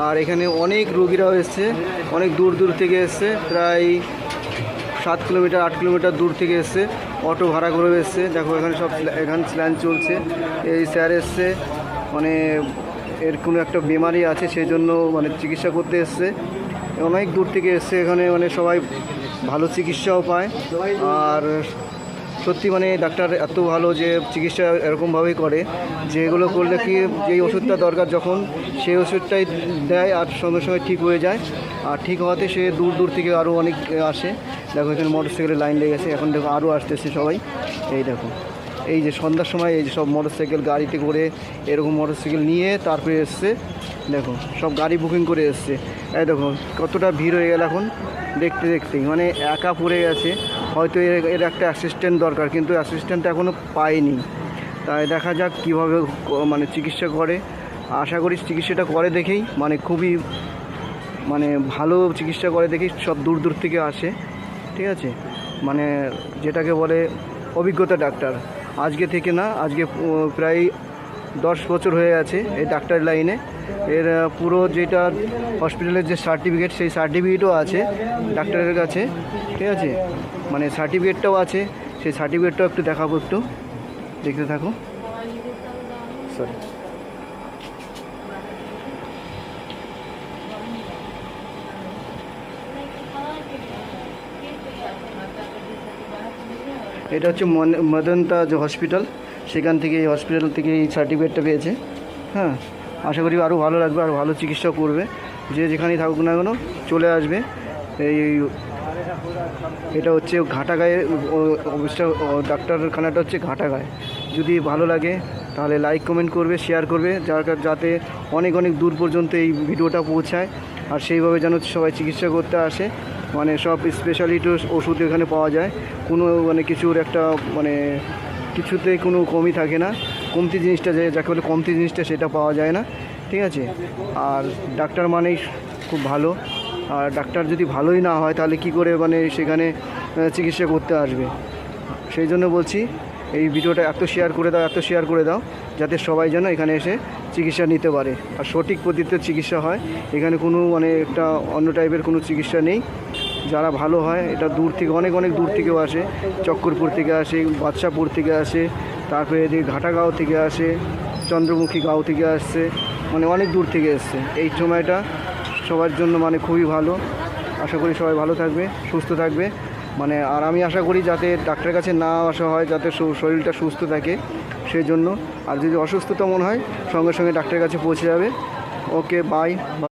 আর এখানে অনেক রোগীরাও এসছে, অনেক দূর দূর থেকে এসছে, প্রায় 7 কিলোমিটার 8 কিলোমিটার দূর থেকে এসছে, অটো ভাড়া করে এসছে। দেখো এখানে সব এখানে স্ল্যান চলছে। এই স্যার এসছে, মানে এর কোনো একটা বেমারি আছে সেই জন্য মানে চিকিৎসা করতে এসছে। অনেক দূর থেকে এসছে এখানে, মানে সবাই ভালো চিকিৎসাও পায়। আর সত্যি মানে ডাক্তার এত ভালো যে চিকিৎসা এরকমভাবেই করে, যেগুলো করলে কি যেই ওষুধটা দরকার যখন সেই ওষুধটাই দেয় আর সঙ্গে সঙ্গে ঠিক হয়ে যায়। আর ঠিক হওয়াতে সে দূর দূর থেকে আরও অনেক আসে। দেখো এখানে মোটর সাইকেলের লাইন লেগে গেছে, এখন দেখো আরও আসতেছে সবাই। এই দেখো এই যে সন্ধ্যার সময় এই যে সব মোটর সাইকেল গাড়িতে করে এরকম মোটর সাইকেল নিয়ে তারপরে এসছে। দেখো সব গাড়ি বুকিং করে এসছে। এই দেখো কতটা ভিড় হয়ে গেল এখন দেখতে দেখতেই, মানে একা পড়ে গেছে। হয়তো এর একটা অ্যাসিস্ট্যান্ট দরকার, কিন্তু অ্যাসিস্ট্যান্ট এখনও পায়নি। তাই দেখা যাক কীভাবে মানে চিকিৎসা করে। আশা করি চিকিৎসাটা করে দেখেই মানে খুবই মানে ভালো চিকিৎসা করে দেখেই সব দূর দূর থেকে আসে। ঠিক আছে, মানে যেটাকে বলে অভিজ্ঞতা ডাক্তার। আজকে থেকে না, আজকে প্রায় 10 বছর হয়ে আছে এই ডাক্তার লাইনে। এর পুরো যেটা হসপিটালের যে সার্টিফিকেট, সেই সার্টিফিকেটও আছে ডাক্তারের কাছে। ঠিক আছে, মানে সার্টিফিকেটটাও আছে, সেই সার্টিফিকেটটাও একটু দেখাবো, একটু দেখতে থাকো। সরি, এটা হচ্ছে মদনতা যে হসপিটাল, সেখান থেকে এই হসপিটাল থেকে এই সার্টিফিকেটটা পেয়েছে। হ্যাঁ, আশা করি আরও ভালো লাগবে, আর ভালো চিকিৎসা করবে। যে যেখানেই থাকুক না কেন চলে আসবে। এই এটা হচ্ছে ঘাটাগাঁয়ে অফিসটা, ডাক্তারখানাটা হচ্ছে ঘাটাগাঁয়ে। যদি ভালো লাগে তাহলে লাইক কমেন্ট করবে, শেয়ার করবে, যাতে অনেক অনেক দূর পর্যন্ত এই ভিডিওটা পৌঁছায়। আর সেইভাবে যেন সবাই চিকিৎসা করতে আসে। মানে সব স্পেশালিটি ওষুধ এখানে পাওয়া যায়, কোনো মানে কিছুর একটা মানে কিছুতে কোনো কমই থাকে না। কমতি জিনিসটা যাকে বলে কমতি জিনিসটা সেটা পাওয়া যায় না। ঠিক আছে, আর ডাক্তার মানেই খুব ভালো। আর ডাক্তার যদি ভালোই না হয় তাহলে কি করে মানে সেখানে চিকিৎসা করতে আসবে। সেই জন্য বলছি এই ভিডিওটা এত শেয়ার করে দাও যাতে সবাই যেন এখানে এসে চিকিৎসা নিতে পারে আর সঠিক পদ্ধতিতে চিকিৎসা হয়। এখানে কোনো মানে একটা অন্য টাইপের কোনো চিকিৎসা নেই। যারা ভালো হয় এটা দূর থেকে অনেক অনেক দূর থেকেও আসে, চক্করপুর থেকে আসে, বাদশাপুর থেকে আসে, তারপরে এদিকে ঘাটাগাঁও থেকে আসে, চন্দ্রমুখী গাঁও থেকে আসছে, মানে অনেক দূর থেকে এসছে। এই সময়টা সবার জন্য মানে খুবই ভালো। আশা করি সবাই ভালো থাকবে, সুস্থ থাকবে। মানে আর আমি আশা করি যাতে ডাক্তারের কাছে না আসা হয়, যাতে শরীরটা সুস্থ থাকে সেই জন্য। আর যদি অসুস্থতা মনে হয় সঙ্গে সঙ্গে ডাক্তারের কাছে পৌঁছে যাবে। ওকে, বাই।